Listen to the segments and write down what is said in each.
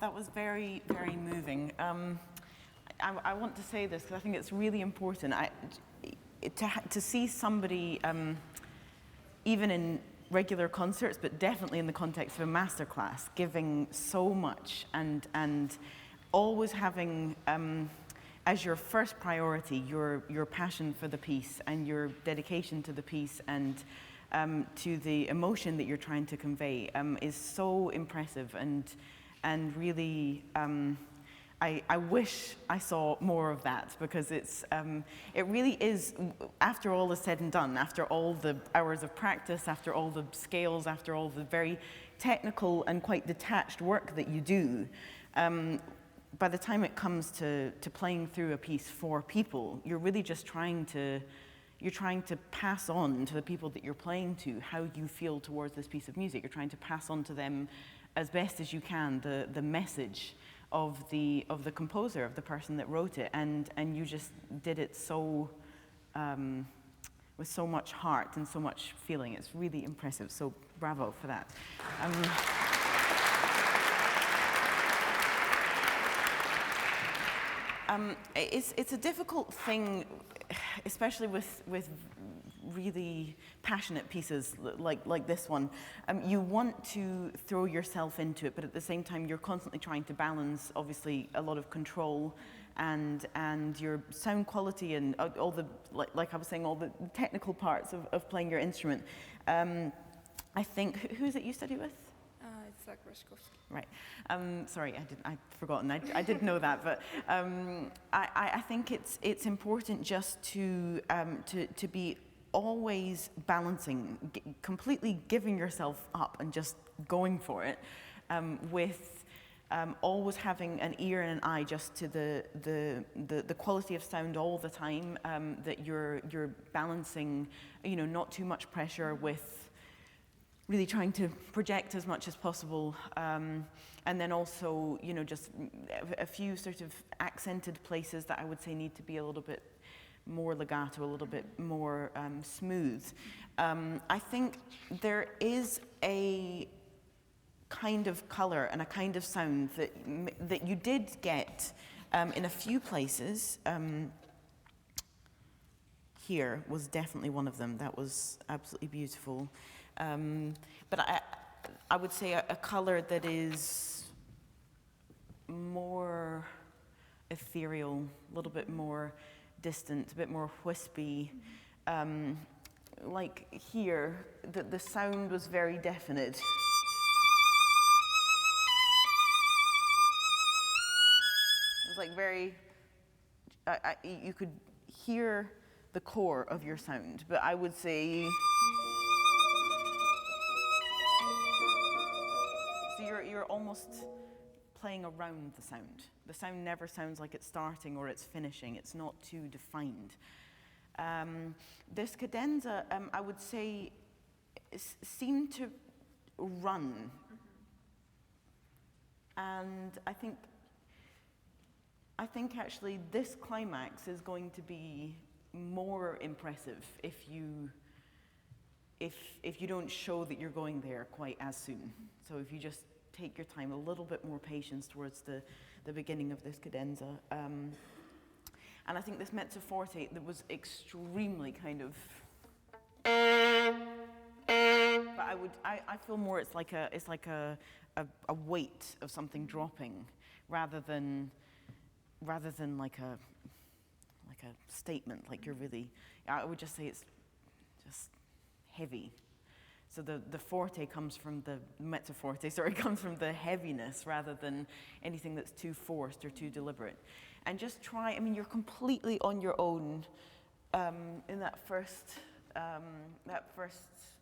that was very, very moving. I want to say this because I think it's really important. To see somebody, even in regular concerts, but definitely in the context of a masterclass, giving so much and always having as your first priority your passion for the piece and your dedication to the piece and to the emotion that you're trying to convey is so impressive and really. I wish I saw more of that because it really is, after all is said and done, after all the hours of practice, after all the scales, after all the very technical and quite detached work that you do, by the time it comes to playing through a piece for people, you're really just trying to pass on to the people that you're playing to how you feel towards this piece of music. You're trying to pass on to them as best as you can the message of the composer, of the person that wrote it, and you just did it so with so much heart and so much feeling. It's really impressive. So bravo for that. It's a difficult thing, especially with really passionate pieces like this one. You want to throw yourself into it, but at the same time you're constantly trying to balance, obviously, a lot of control and your sound quality and all the, like I was saying, all the technical parts of playing your instrument. I think, who is it you study with? It's Zach Rashkovsky. Right. Sorry, I'd forgotten. I did know that, but I think it's important just to be always balancing, completely giving yourself up and just going for it, with always having an ear and an eye just to the quality of sound all the time. That you're balancing, not too much pressure with really trying to project as much as possible, and then also, just a few sort of accented places that I would say need to be a little bit more legato, a little bit more smooth. I think there is a kind of color and a kind of sound that you did get in a few places. Here was definitely one of them. That was absolutely beautiful. But I would say a color that is more ethereal, a little bit more distant, a bit more wispy. Like here, the sound was very definite. It was like very, you could hear the core of your sound, but I would say, so you're almost playing around the sound. The sound never sounds like it's starting or it's finishing. It's not too defined. This cadenza, I would say, seemed to run. And I think actually this climax is going to be more impressive if you don't show that you're going there quite as soon. So if you just take your time, a little bit more patience towards the beginning of this cadenza. And I think this mezzo forte that was extremely kind of, but I feel more it's like a weight of something dropping rather than like a statement, like you're really, I would just say it's just heavy. So the forte comes from the mezzo forte, comes from the heaviness rather than anything that's too forced or too deliberate. And just try, you're completely on your own in that first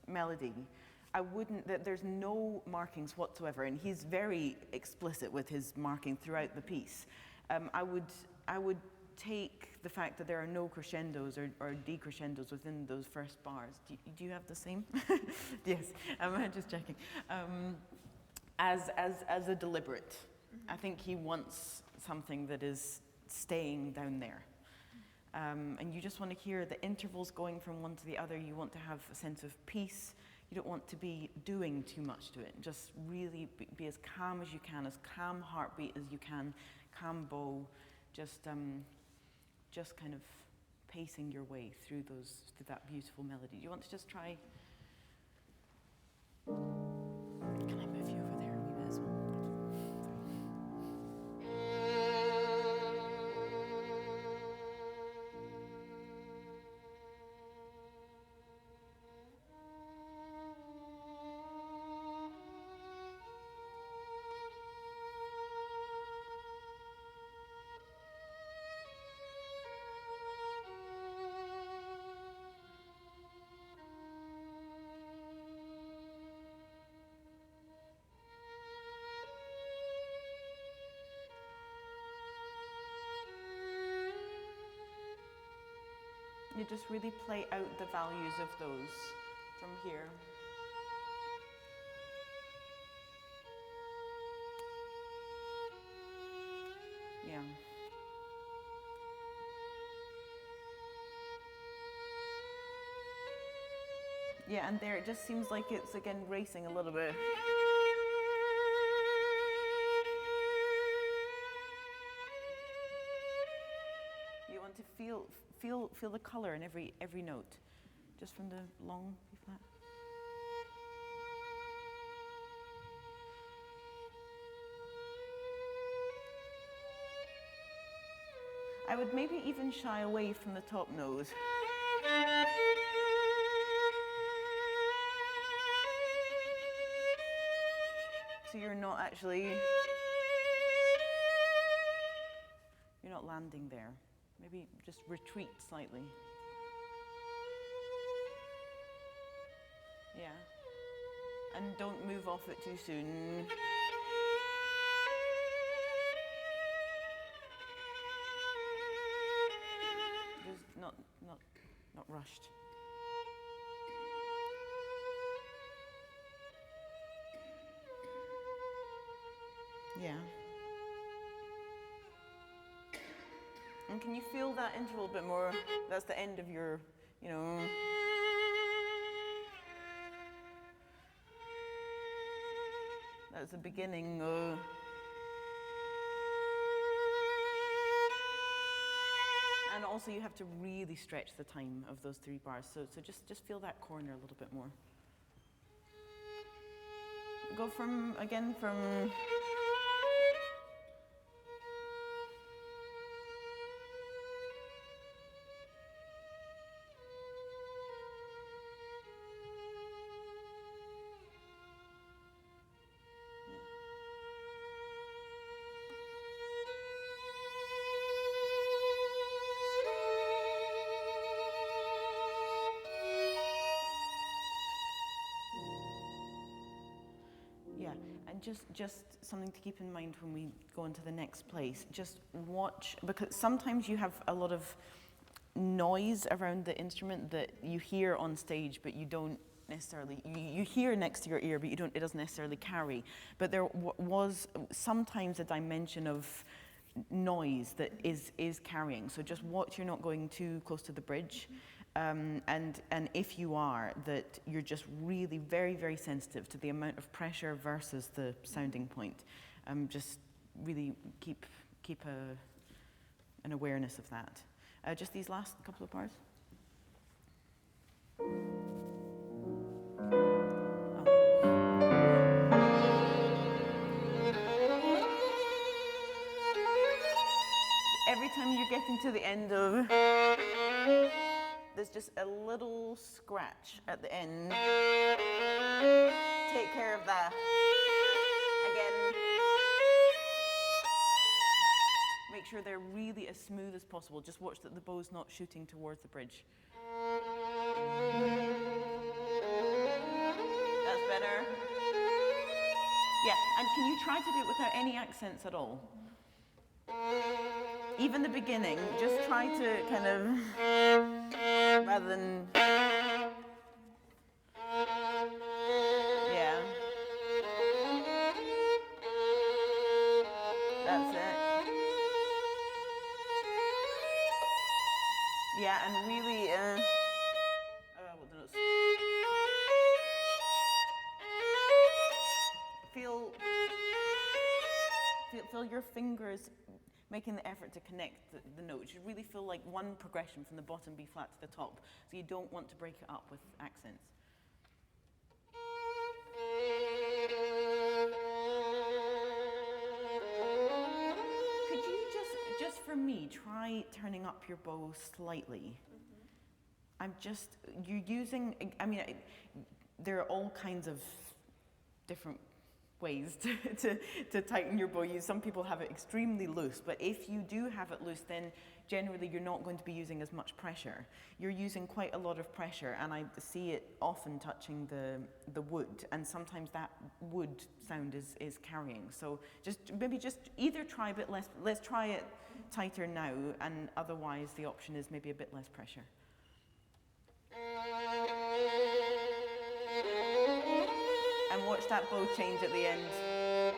melody. There's no markings whatsoever, and he's very explicit with his marking throughout the piece. I would take the fact that there are no crescendos or decrescendos within those first bars. Do you have the same? Yes, I'm just checking. As a deliberate. I think he wants something that is staying down there. And you just want to hear the intervals going from one to the other. You want to have a sense of peace. you don't want to be doing too much to it. Just really be as calm as you can, as calm heartbeat as you can, calm bow, just kind of pacing your way through that beautiful melody. Do you want to just try? Can I move you over there a wee bit as well? You just really play out the values of those from here. Yeah. Yeah, and there it just seems like it's again racing a little bit. You want to feel the color in every note, just from the long B flat. I would maybe even shy away from the top nose. So you're not landing there. Maybe just retreat slightly. Yeah. And don't move off it too soon. Just not rushed. Yeah. And can you feel that interval a bit more? That's the end of your, that's the beginning. And also you have to really stretch the time of those 3 bars. So just feel that corner a little bit more. Go from. Yeah, and just something to keep in mind when we go into the next place. Just watch, because sometimes you have a lot of noise around the instrument that you hear on stage, but you don't necessarily, you hear next to your ear, but it doesn't necessarily carry. But there was sometimes a dimension of noise that is carrying. So just watch you're not going too close to the bridge. And if you are, that you're just really very, very sensitive to the amount of pressure versus the sounding point. Just really keep an awareness of that. Just these last couple of bars. Every time you're getting to the end of, there's just a little scratch at the end. Take care of that. Again. Make sure they're really as smooth as possible. Just watch that the bow's not shooting towards the bridge. That's better. Yeah, and can you try to do it without any accents at all? Even the beginning, just try to kind of, rather than, yeah. That's it. Yeah, and really, what the notes? feel your fingers making the effort to connect the notes. You really feel like one progression from the bottom B flat to the top. So you don't want to break it up with accents. Could you just for me, try turning up your bow slightly? You're using, I mean, there are all kinds of different ways to tighten your bow. Some people have it extremely loose, but if you do have it loose, then generally you're not going to be using as much pressure. You're using quite a lot of pressure, and I see it often touching the wood, and sometimes that wood sound is carrying. So maybe just either try a bit less, let's try it tighter now, and otherwise the option is maybe a bit less pressure. And watch that bow change at the end. Yeah.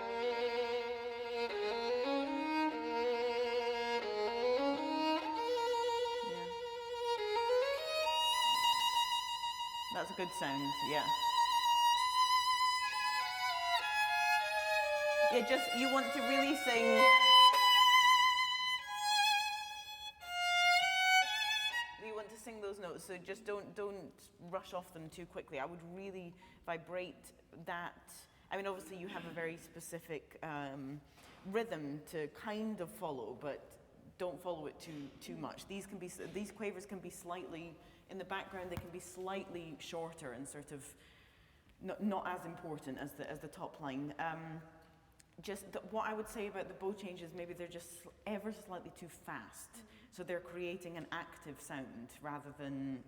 That's a good sound, yeah. Yeah, you want to really sing. You want to sing those notes, so just don't rush off them too quickly. I would really vibrate that. I mean, obviously you have a very specific rhythm to kind of follow, but don't follow it too much. These quavers can be slightly in the background. They can be slightly shorter and sort of not as important as the top line. What I would say about the bow changes, maybe they're just ever so slightly too fast. So they're creating an active sound rather than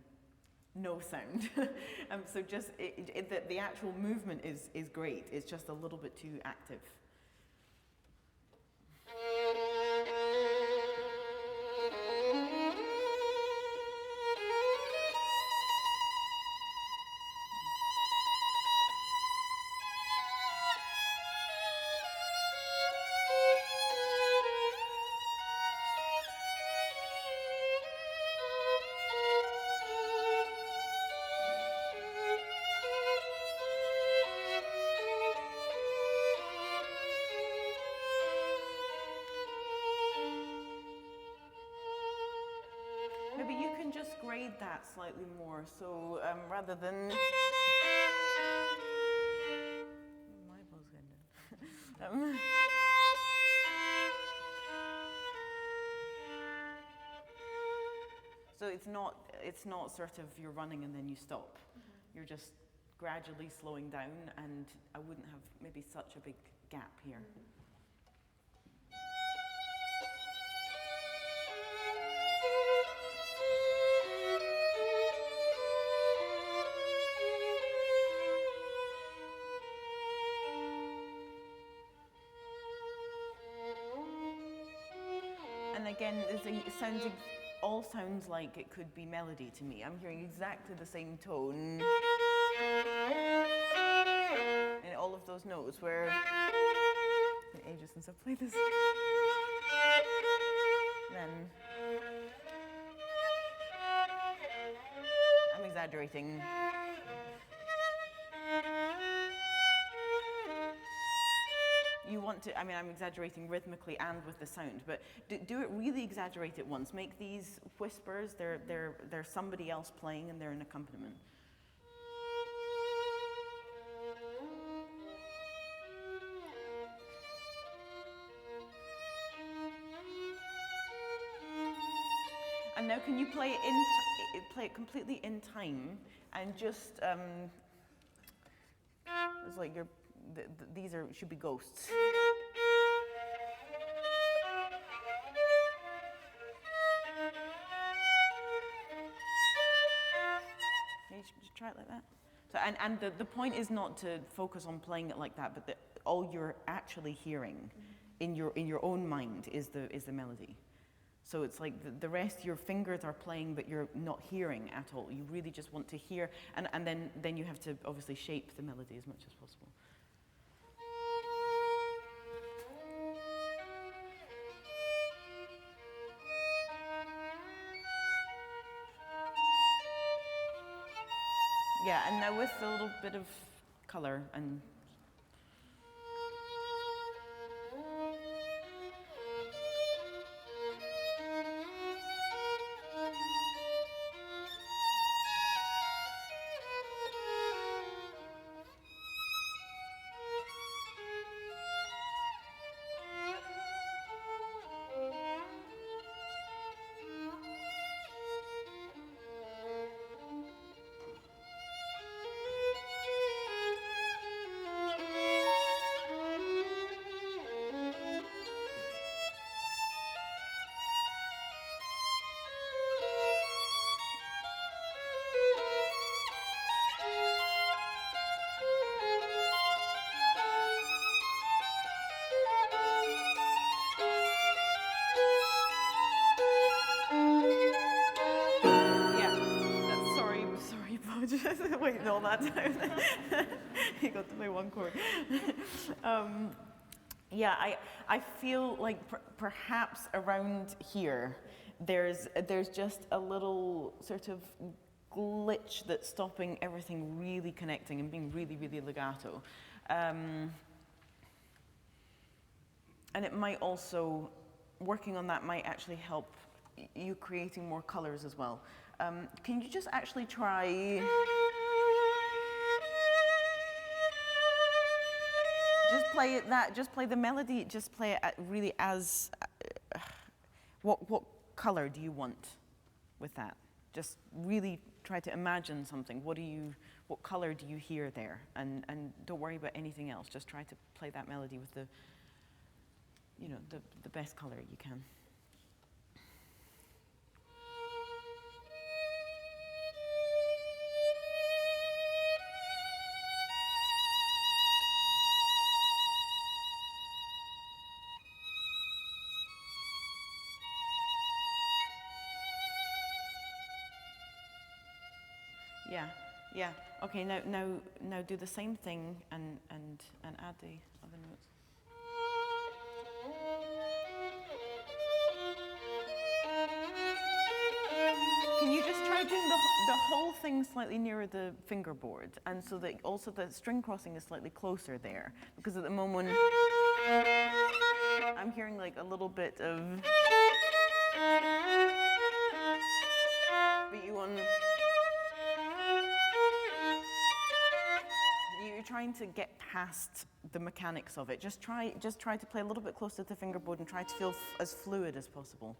no sound. So just the actual movement is great. It's just a little bit too active. Maybe you can just grade that slightly more. So rather than my bow's going down. So it's not sort of you're running and then you stop. You're just gradually slowing down, and I wouldn't have maybe such a big gap here. And again, it all sounds like it could be melody to me. I'm hearing exactly the same tone in all of those notes where it's been ages since I've played this. Then I'm exaggerating. You want to, I mean, I'm exaggerating rhythmically and with the sound, but do it really exaggerate it once. Make these whispers, they're somebody else playing and they're an accompaniment. And now can you play it completely in time and just, it's like these should be ghosts. You should try it like that. So, and the point is not to focus on playing it like that, but all you're actually hearing in your own mind is the melody. So it's like the rest, your fingers are playing, but you're not hearing at all. You really just want to hear, and then you have to obviously shape the melody as much as possible. Yeah, and now with a little bit of color and Wait, no, that time. You got to play one chord. Yeah, I feel like perhaps around here, there's just a little sort of glitch that's stopping everything really connecting and being really, really legato. And it might also, working on that might actually help you creating more colors as well. Can you just actually try... Just play it just play the melody, just play it really as, what color do you want with that? Just really try to imagine something. What color do you hear there? And don't worry about anything else. Just try to play that melody with the best color you can. Yeah. Okay, now do the same thing and add the other notes. Can you just try doing the whole thing slightly nearer the fingerboard, and so that also the string crossing is slightly closer there, because at the moment I'm hearing like a little bit of. But you're trying to get past the mechanics of it. Just try to play a little bit closer to the fingerboard and try to feel as fluid as possible.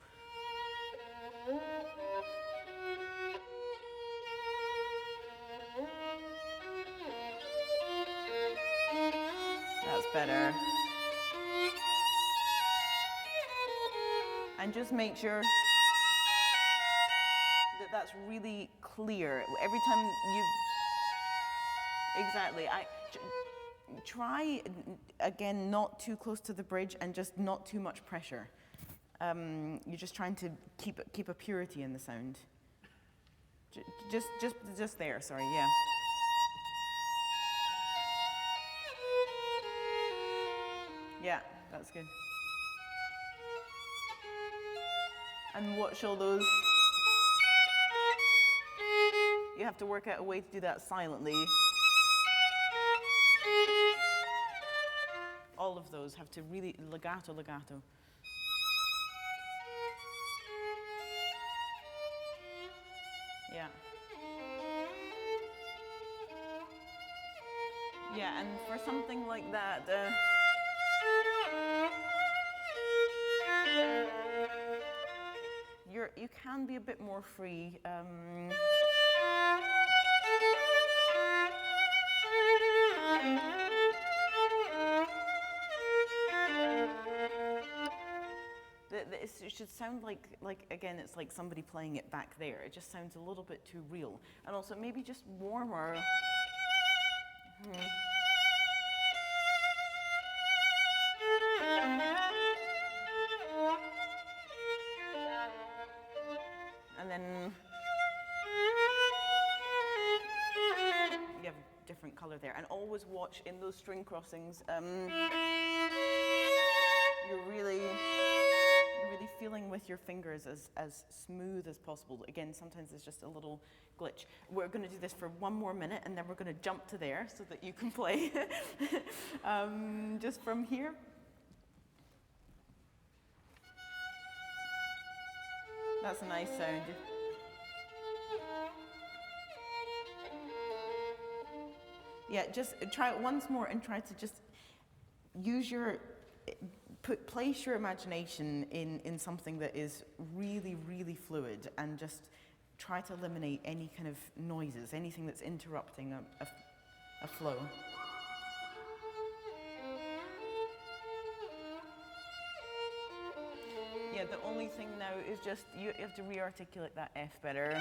That's better. And just make sure that that's really clear. Every time you... Exactly. Try, again, not too close to the bridge and just not too much pressure. You're just trying to keep a purity in the sound. Just there, sorry, yeah. Yeah, that's good. And watch all those. You have to work out a way to do that silently. All of those have to really legato. Yeah. Yeah, and for something like that, you can be a bit more free. It should sound like again, it's like somebody playing it back there. It just sounds a little bit too real. And also maybe just warmer. And then you have a different color there. And always watch in those string crossings. You're really feeling with your fingers as smooth as possible. Again, sometimes there's just a little glitch. We're going to do this for one more minute, and then we're going to jump to there so that you can play just from here. That's a nice sound. Yeah, just try it once more and try to just use place your imagination in something that is really, really fluid, and just try to eliminate any kind of noises, anything that's interrupting a flow. Yeah, the only thing now is just you have to re-articulate that F better.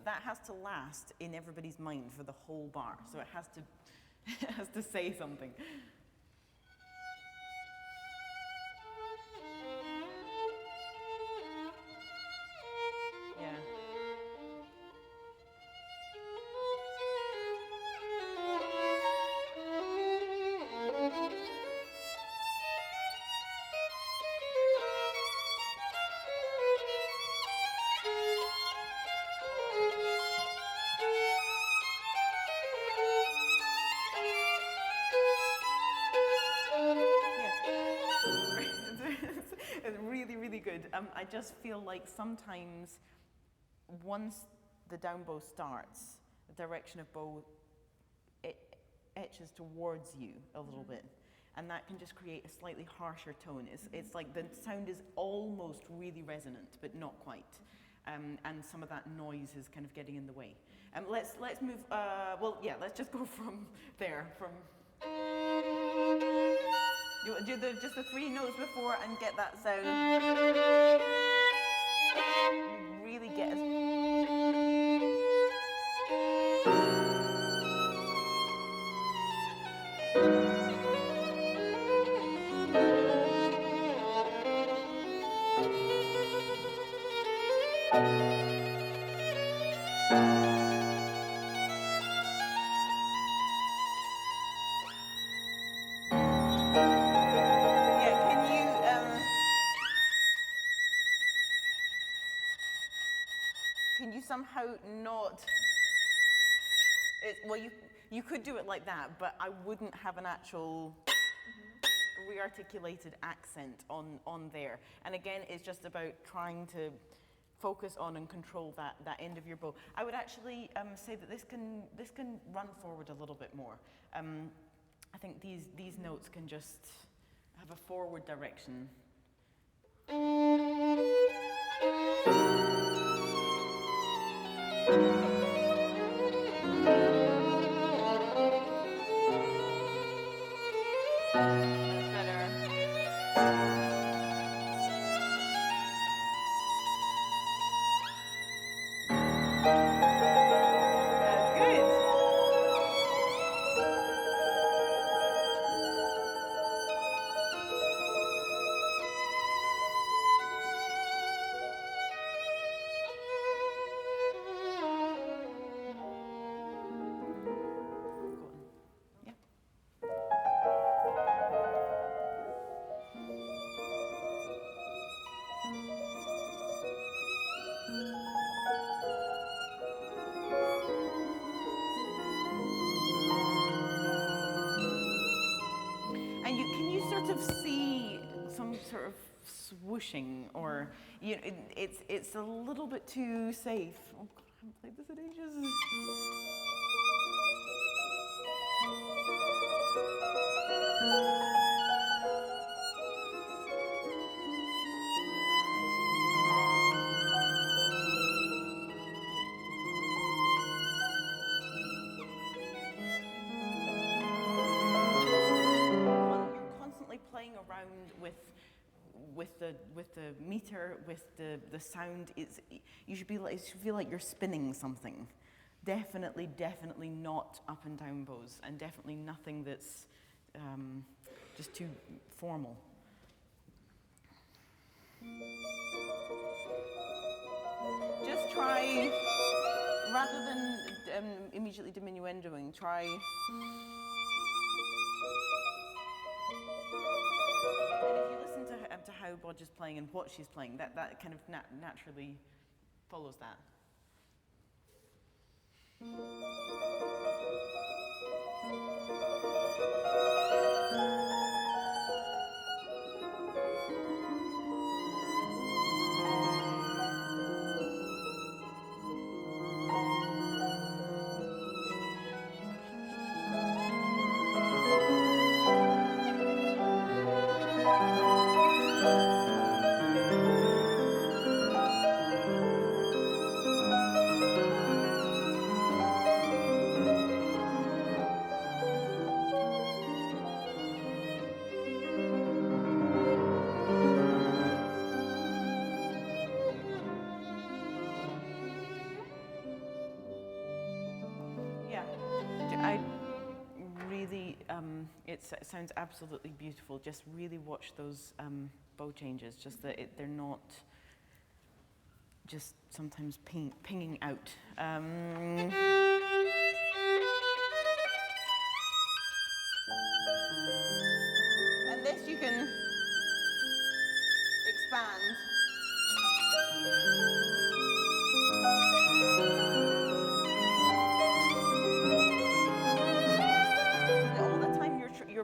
That has to last in everybody's mind for the whole bar, so it has to say something. good. I just feel like sometimes once the down bow starts, the direction of bow etches towards you a little bit. And that can just create a slightly harsher tone. It's like the sound is almost really resonant, but not quite. And some of that noise is kind of getting in the way. Let's move, let's just go from there, you do just the 3 notes before and get that sound. You really get it. Can you somehow not? You could do it like that, but I wouldn't have an actual rearticulated accent on there. And again, it's just about trying to focus on and control that end of your bow. I would actually say that this can run forward a little bit more. I think these notes can just have a forward direction. Swooshing, or it's a little bit too safe. Oh God, I haven't played this in ages. You're constantly playing around with the meter, with the sound. You should feel like you're spinning something. Definitely not up and down bows, and definitely nothing that's just too formal. Just try, rather than immediately diminuendoing, try. To how Bodge is playing and what she's playing, that kind of naturally follows that. It sounds absolutely beautiful. Just really watch those bow changes, just that they're not just sometimes pinging out. And this you can expand.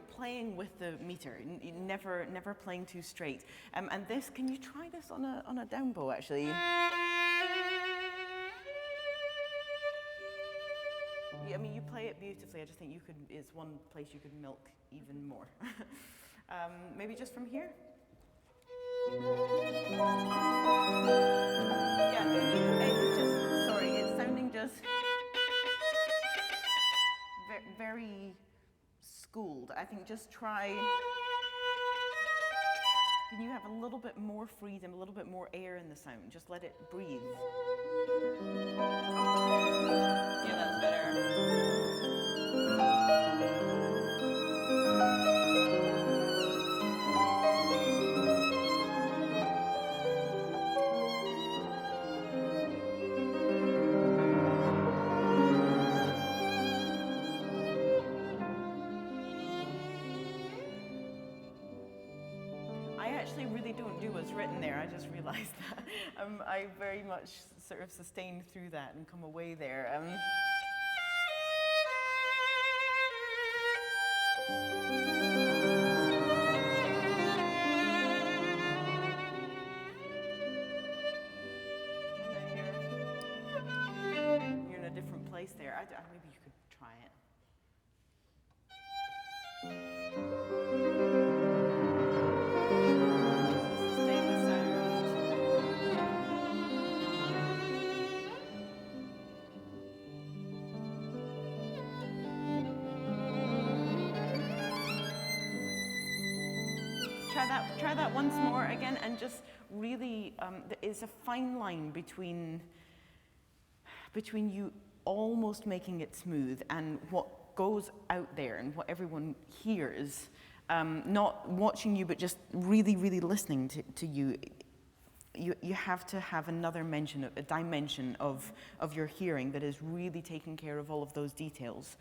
you're playing with the meter, never playing too straight. And this, can you try this on a down bow actually? I mean, you play it beautifully. I just think it's one place you could milk even more. Maybe just from here? Yeah, it's just, sorry, it's sounding just very schooled. I think just try, can you have a little bit more freedom, a little bit more air in the sound? Just let it breathe. Yeah, that's better. I actually really don't do what's written there. I just realised that. I very much sort of sustained through that and come away there. You're in a different place there. Maybe you could try it. Sustain the sound. Try that once more again, and just really, there is a fine line between you almost making it smooth and what goes out there and what everyone hears, not watching you, but just really, really listening to you. You have to have another dimension of your hearing that is really taking care of all of those details.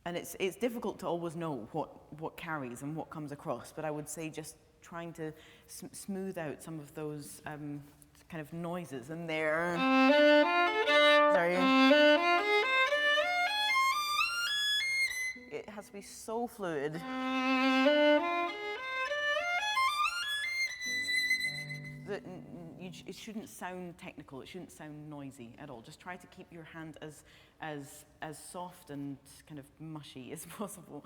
And it's difficult to always know what carries and what comes across, but I would say just trying to smooth out some of those kind of noises in there. Sorry. It has to be so fluid. That it shouldn't sound technical, it shouldn't sound noisy at all. Just try to keep your hand as soft and kind of mushy as possible.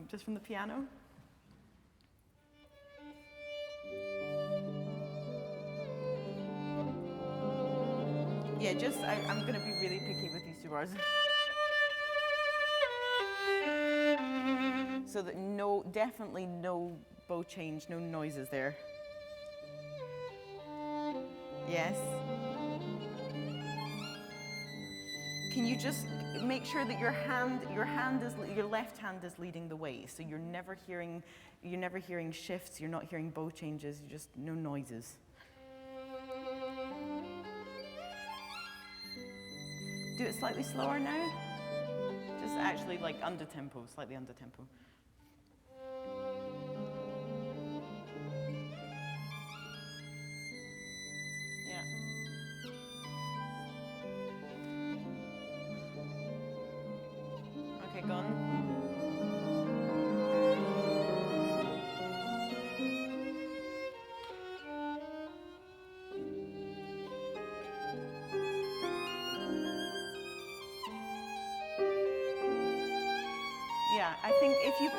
Just from the piano. Yeah, I'm going to be really picky with these two bars. So that definitely no bow change, no noises there. Yes. Can you just make sure that your left hand is leading the way, so you're never hearing shifts, you're not hearing bow changes, just no noises. Do it slightly slower now. Just actually like under tempo, slightly under tempo. Yeah. Okay, gone. Yeah, I think if you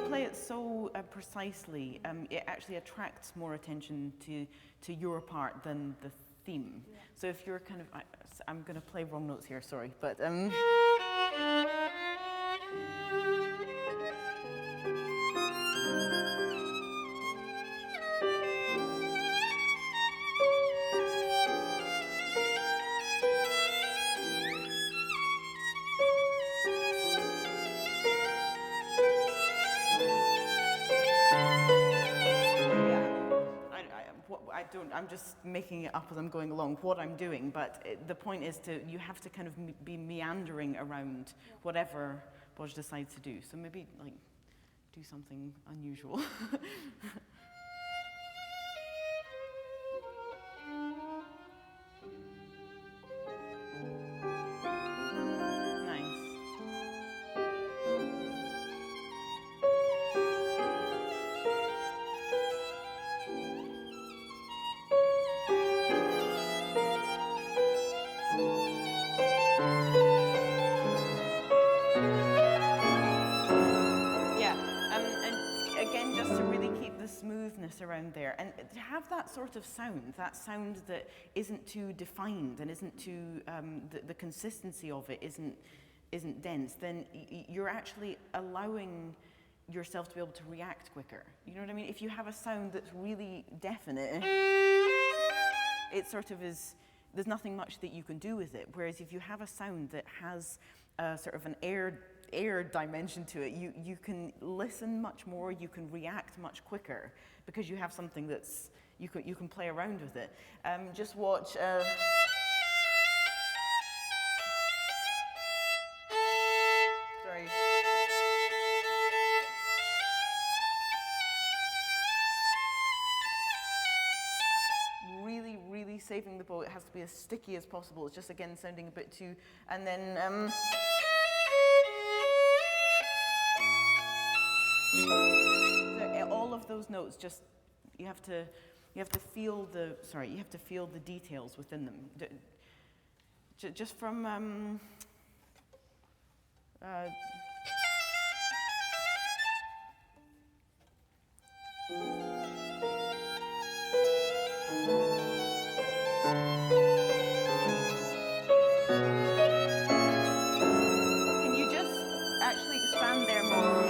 play it so precisely, it actually attracts more attention to your part than the theme. Yeah. So if you're kind of, I'm going to play wrong notes here, sorry, but. I'm just making it up as I'm going along, what I'm doing, but the point is you have to kind of be meandering around whatever Boj decides to do. So maybe like do something unusual. Nice. around there, and to have that sort of sound, that sound that isn't too defined and isn't too, the consistency of it isn't dense, then you're actually allowing yourself to be able to react quicker. You know what I mean? If you have a sound that's really definite, it sort of is, there's nothing much that you can do with it. Whereas if you have a sound that has sort of an air dimension to it, you can listen much more, you can react much quicker because you have something that's, you can play around with it. Just watch. Sorry. Really saving the bow. It has to be as sticky as possible. It's just, again, sounding a bit too, and then so all of those notes, just you have to feel the details within them. Just from can you just actually expand there more?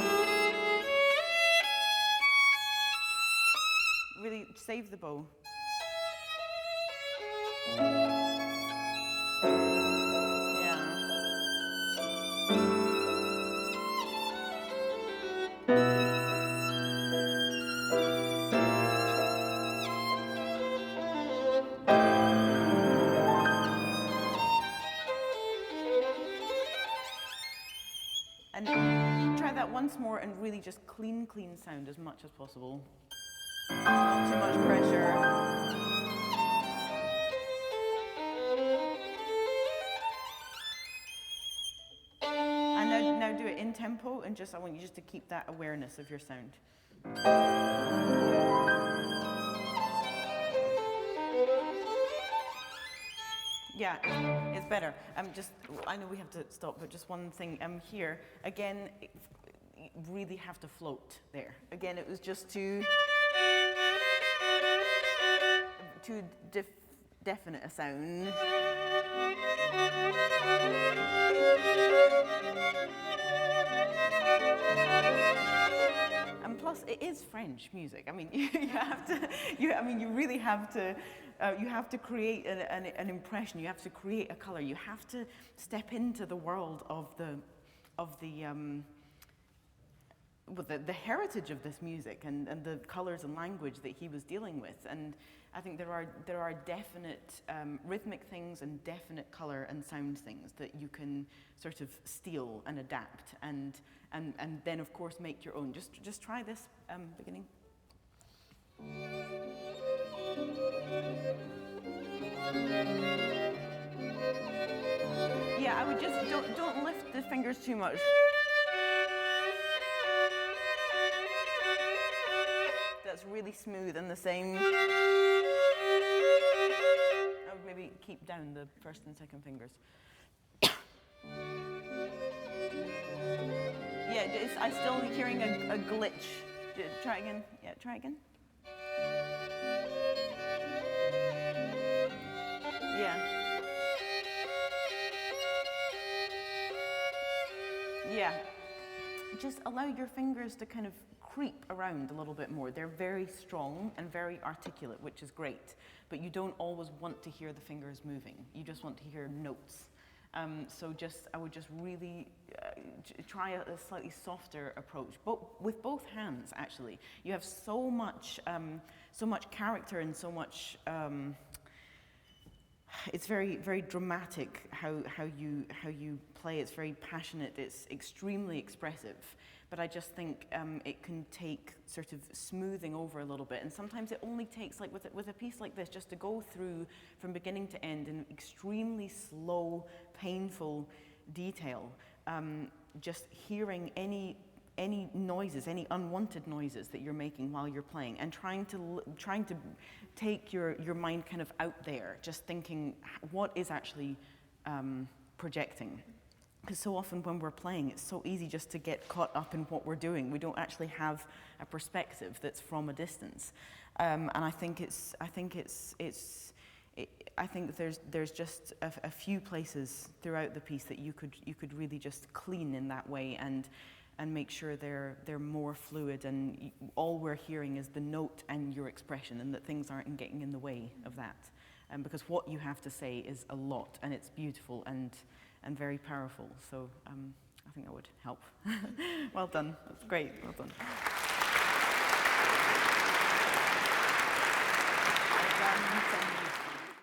Really save the bow. Yeah. And try that once more and really just clean sound as much as possible. Not too much pressure. And now do it in tempo, and I want you just to keep that awareness of your sound. Yeah, it's better. I know we have to stop, but just one thing here. Again, you really have to float there. Again, it was just too definite a sound. And plus, it is French music. I mean, you really have to. You have to create an impression. You have to create a color. You have to step into the world of the heritage of this music and the colors and language that he was dealing with. And I think there are definite rhythmic things and definite color and sound things that you can sort of steal and adapt and then of course make your own. Just try this beginning. Yeah, I would just don't lift the fingers too much. That's really smooth and the same. I would maybe keep down the first and second fingers. Yeah, I'm still hearing a glitch. Try again. Yeah, try again. Yeah. Yeah. Just allow your fingers to kind of creep around a little bit more. They're very strong and very articulate, which is great, but you don't always want to hear the fingers moving. You just want to hear notes. So I would just really try a slightly softer approach, but with both hands, actually. You have so much character and so much. It's very, very dramatic how you play. It's very passionate. It's extremely expressive. But I just think it can take sort of smoothing over a little bit. And sometimes it only takes, like with a piece like this, just to go through from beginning to end in extremely slow, painful detail. Just hearing any noises, any unwanted noises that you're making while you're playing, and trying to take your mind kind of out there, just thinking what is actually projecting. because so often when we're playing, it's so easy just to get caught up in what we're doing. We don't actually have a perspective that's from a distance. And I think there's just a few places throughout the piece that you could really just clean in that way and make sure they're more fluid, and all we're hearing is the note and your expression, and that things aren't getting in the way of that. Because what you have to say is a lot, and it's beautiful and very powerful. So I think that would help. Well done. That's great. Well done. Well done.